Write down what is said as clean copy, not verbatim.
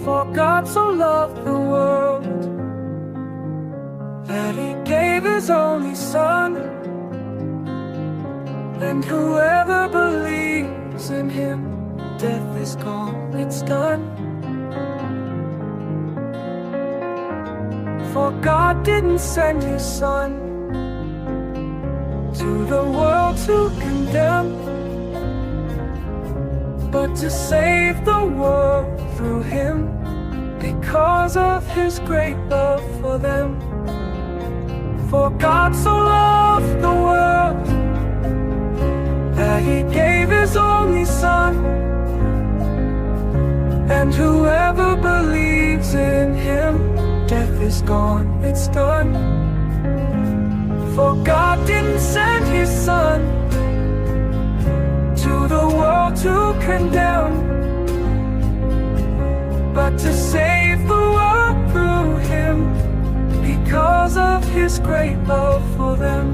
For God so loved the world that He gave His only Son, and whoever believes in Him, death is gone, it's done. For God didn't send His Son to the world to condemn, but to save the world through Him, because of His great love for them. For God so loved the world that He gave His only Son, and whoever believes in Him, death is gone, it's done. For God didn't send His Son to the world to condemn, but to save the world through Him, because of His great love for them.